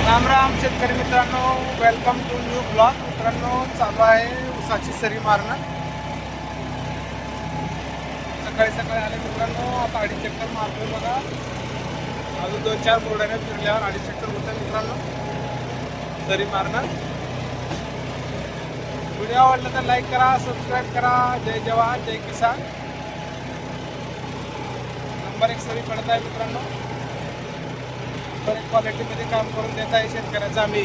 राम राम शेतकरी मित्रांनो, welcome to new blog. मित्रांनो, चालू आहे ऊसाची सरी मारणं. सकाळी सकाळी आले मित्रांनो. आता अडीच चक्कर मारतोय बघा. अजून 2-4 बोर्डाने फिरल्यावर अडीच चक्कर होतं मित्रांनो सरी मारणं. व्हिडिओ आवडला तर लाईक करा, सबस्क्राईब करा. जय जवान जय किसान. नंबर 1 सरी पडत आहे मित्रांनो. बरेच क्वालिटीमध्ये काम करून देत आहे शेतकऱ्याचं आम्ही.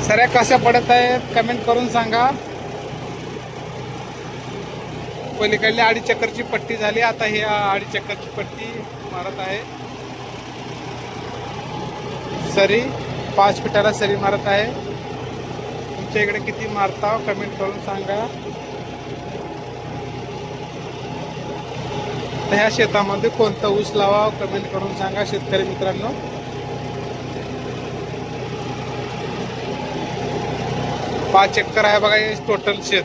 सऱ्या कशा पडत आहेत कमेंट करून सांगा. पलीकडली अडीच चक्करची पट्टी झाली. आता ही अडीच चक्करची पट्टी मारत आहे. सरी 5 फिटाला सरी मारत आहे. तुमच्या इकडे किती मारता कमेंट करून सांगा. ह्या शेतामध्ये कोणता ऊस लावा कमेंट करून सांगा शेतकरी मित्रांनो. पाच एकर आहे बघा हे टोटल शेत.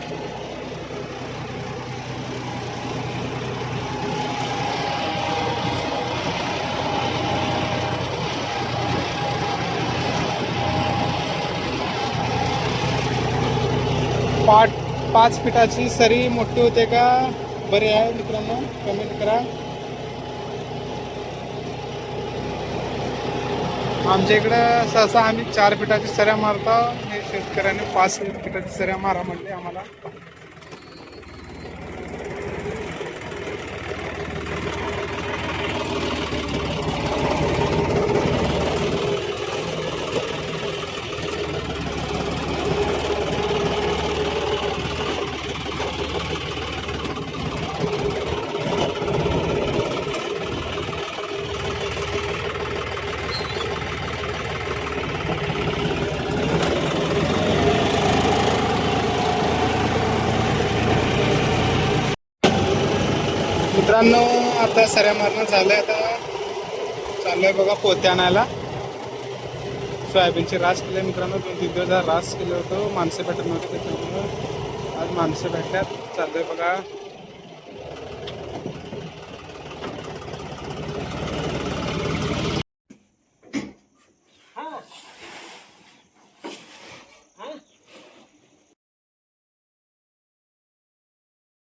पाच फिटाची सरी मोठी होते का बरे आहे मित्रांनो कमेंट करा. आमच्या इकडं सहसा आम्ही 4 फिटाची सऱ्या मारतो. हे शेतकऱ्याने 5 फिटाची सऱ्या मारा म्हणले आम्हाला. मित्रांनो, आता सऱ्या मारणं झालंय. आता चाललंय बघा पोते आणायला. सोयाबीनचे रास केले मित्रांनो. 2-3 दिवस रास केलं होतं. माणसं भेटत नव्हते त्याच्यामुळं आज माणसं भेटल्यात. चाललंय बघा